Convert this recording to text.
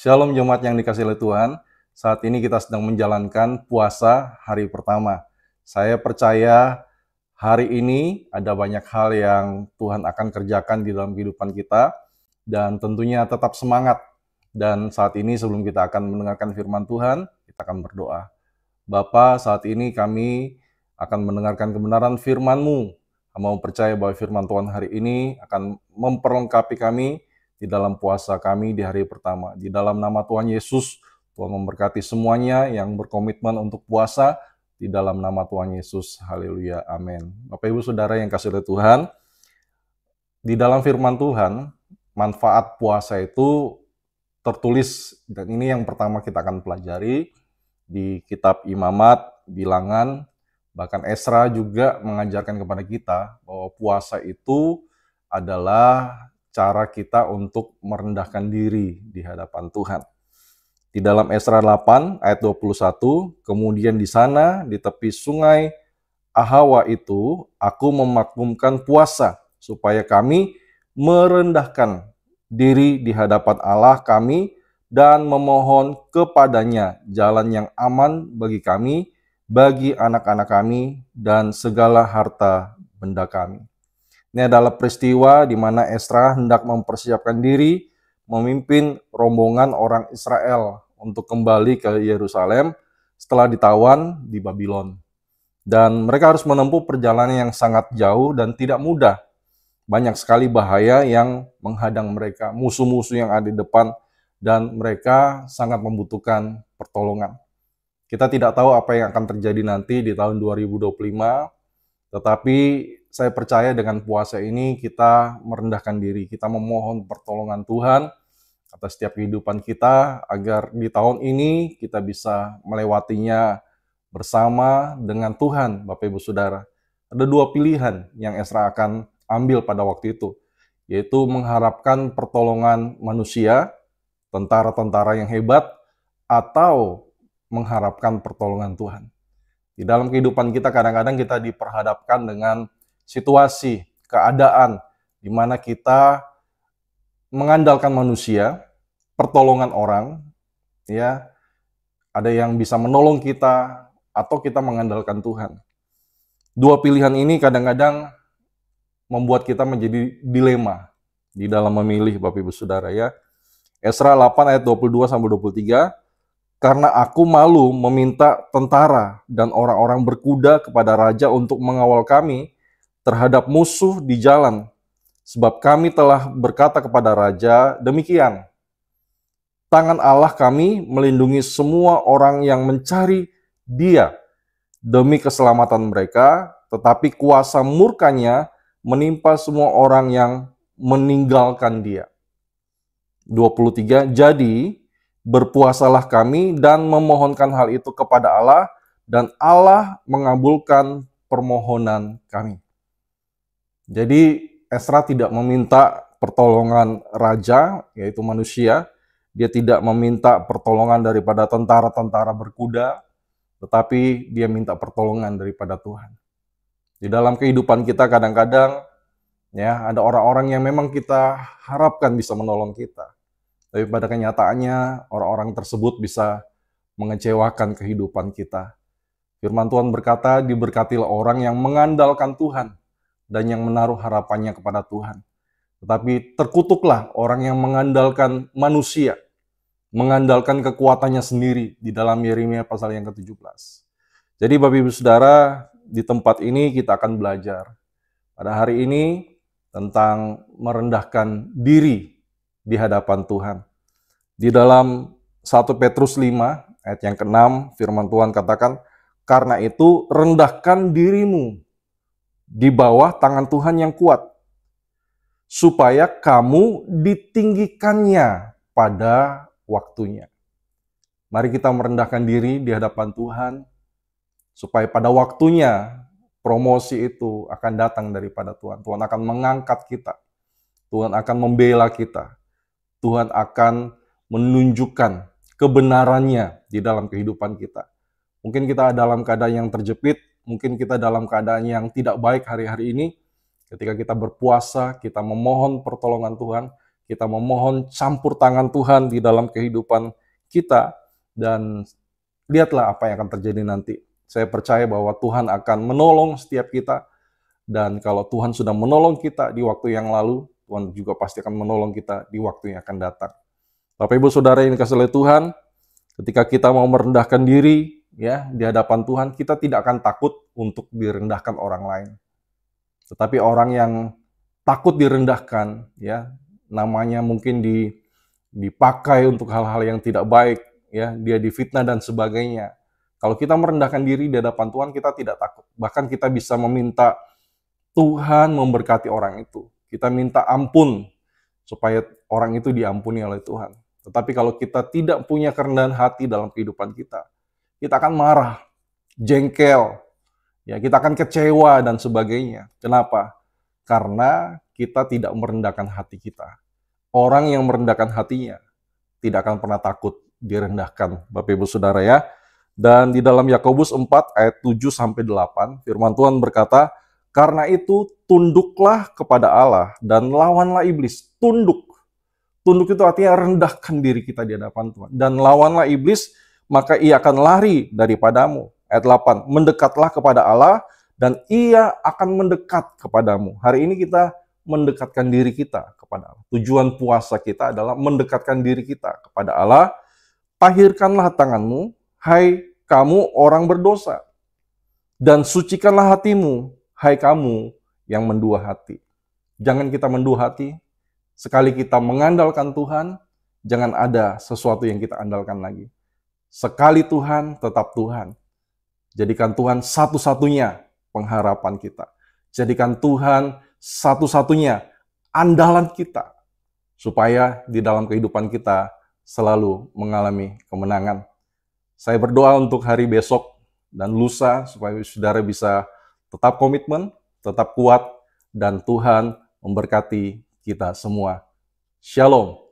Shalom jemaat yang dikasihi oleh Tuhan. Saat ini kita sedang menjalankan puasa hari pertama. Saya percaya hari ini ada banyak hal yang Tuhan akan kerjakan di dalam kehidupan kita dan tentunya tetap semangat. Dan saat ini sebelum kita akan mendengarkan firman Tuhan, kita akan berdoa. Bapa, saat ini kami akan mendengarkan kebenaran firman-Mu. Kami mau percaya bahwa firman Tuhan hari ini akan memperlengkapi kami di dalam puasa kami di hari pertama. Di dalam nama Tuhan Yesus, Tuhan memberkati semuanya yang berkomitmen untuk puasa di dalam nama Tuhan Yesus. Haleluya, amin. Bapak Ibu Saudara yang kasih oleh Tuhan, di dalam firman Tuhan, manfaat puasa itu tertulis, dan ini yang pertama kita akan pelajari di kitab Imamat, Bilangan, bahkan Esra juga mengajarkan kepada kita bahwa puasa itu adalah cara kita untuk merendahkan diri di hadapan Tuhan. Di dalam Esra 8 ayat 21, kemudian di sana di tepi sungai Ahawa itu aku memakmumkan puasa supaya kami merendahkan diri di hadapan Allah kami dan memohon kepadanya jalan yang aman bagi kami, bagi anak-anak kami, dan segala harta benda kami. Ini adalah peristiwa di mana Esra hendak mempersiapkan diri memimpin rombongan orang Israel untuk kembali ke Yerusalem setelah ditawan di Babylon. Dan mereka harus menempuh perjalanan yang sangat jauh dan tidak mudah. Banyak sekali bahaya yang menghadang mereka, musuh-musuh yang ada di depan, dan mereka sangat membutuhkan pertolongan. Kita tidak tahu apa yang akan terjadi nanti di tahun 2025, tetapi saya percaya dengan puasa ini kita merendahkan diri, kita memohon pertolongan Tuhan atas setiap kehidupan kita, agar di tahun ini kita bisa melewatinya bersama dengan Tuhan, Bapak Ibu Saudara. Ada dua pilihan yang Esra akan ambil pada waktu itu, yaitu mengharapkan pertolongan manusia, tentara-tentara yang hebat, atau mengharapkan pertolongan Tuhan. Di dalam kehidupan kita kadang-kadang kita diperhadapkan dengan situasi, keadaan, di mana kita mengandalkan manusia, pertolongan orang, ya, ada yang bisa menolong kita, atau kita mengandalkan Tuhan. Dua pilihan ini kadang-kadang membuat kita menjadi dilema di dalam memilih, Bapak Ibu Saudara, ya. Esra 8 ayat 22-23, karena aku malu meminta tentara dan orang-orang berkuda kepada raja untuk mengawal kami terhadap musuh di jalan, sebab kami telah berkata kepada raja demikian, tangan Allah kami melindungi semua orang yang mencari Dia demi keselamatan mereka, tetapi kuasa murkanya menimpa semua orang yang meninggalkan Dia. 23, jadi berpuasalah kami dan memohonkan hal itu kepada Allah, dan Allah mengabulkan permohonan kami. Jadi Esra tidak meminta pertolongan raja, yaitu manusia. Dia tidak meminta pertolongan daripada tentara-tentara berkuda, tetapi dia minta pertolongan daripada Tuhan. Di dalam kehidupan kita kadang-kadang ya ada orang-orang yang memang kita harapkan bisa menolong kita. Tapi pada kenyataannya orang-orang tersebut bisa mengecewakan kehidupan kita. Firman Tuhan berkata, diberkatilah orang yang mengandalkan Tuhan dan yang menaruh harapannya kepada Tuhan. Tetapi terkutuklah orang yang mengandalkan manusia, mengandalkan kekuatannya sendiri, di dalam Yeremia pasal yang ke-17. Jadi Bapak Ibu Saudara, di tempat ini kita akan belajar pada hari ini tentang merendahkan diri di hadapan Tuhan. Di dalam 1 Petrus 5 ayat yang ke-6, firman Tuhan katakan, karena itu rendahkan dirimu di bawah tangan Tuhan yang kuat, supaya kamu ditinggikannya pada waktunya. Mari kita merendahkan diri di hadapan Tuhan, supaya pada waktunya promosi itu akan datang daripada Tuhan. Tuhan akan mengangkat kita, Tuhan akan membela kita, Tuhan akan menunjukkan kebenarannya di dalam kehidupan kita. Mungkin kita dalam keadaan yang terjepit, mungkin kita dalam keadaan yang tidak baik hari-hari ini. Ketika kita berpuasa, kita memohon pertolongan Tuhan, kita memohon campur tangan Tuhan di dalam kehidupan kita, dan lihatlah apa yang akan terjadi nanti. Saya percaya bahwa Tuhan akan menolong setiap kita, dan kalau Tuhan sudah menolong kita di waktu yang lalu, Tuhan juga pasti akan menolong kita di waktu yang akan datang. Bapak Ibu Saudara yang dikasihi oleh Tuhan, ketika kita mau merendahkan diri ya di hadapan Tuhan, kita tidak akan takut untuk direndahkan orang lain. Tetapi orang yang takut direndahkan, ya namanya mungkin dipakai untuk hal-hal yang tidak baik, ya dia difitnah dan sebagainya. Kalau kita merendahkan diri di hadapan Tuhan, kita tidak takut. Bahkan kita bisa meminta Tuhan memberkati orang itu. Kita minta ampun supaya orang itu diampuni oleh Tuhan. Tetapi kalau kita tidak punya kerendahan hati dalam kehidupan kita akan marah, jengkel, ya kita akan kecewa dan sebagainya. Kenapa? Karena kita tidak merendahkan hati kita. Orang yang merendahkan hatinya tidak akan pernah takut direndahkan, Bapak Ibu Saudara ya. Dan di dalam Yakobus 4 ayat 7-8, firman Tuhan berkata, "Karena itu tunduklah kepada Allah dan lawanlah iblis." Tunduk. Tunduk itu artinya rendahkan diri kita di hadapan Tuhan. Dan lawanlah iblis, maka ia akan lari daripadamu. Ayat 8, mendekatlah kepada Allah, dan ia akan mendekat kepadamu. Hari ini kita mendekatkan diri kita kepada Allah. Tujuan puasa kita adalah mendekatkan diri kita kepada Allah. Tahirkanlah tanganmu, hai kamu orang berdosa. Dan sucikanlah hatimu, hai kamu yang mendua hati. Jangan kita mendua hati. Sekali kita mengandalkan Tuhan, jangan ada sesuatu yang kita andalkan lagi. Sekali Tuhan, tetap Tuhan. Jadikan Tuhan satu-satunya pengharapan kita. Jadikan Tuhan satu-satunya andalan kita. Supaya di dalam kehidupan kita selalu mengalami kemenangan. Saya berdoa untuk hari besok dan lusa, supaya saudara bisa tetap komitmen, tetap kuat, dan Tuhan memberkati kita semua. Shalom.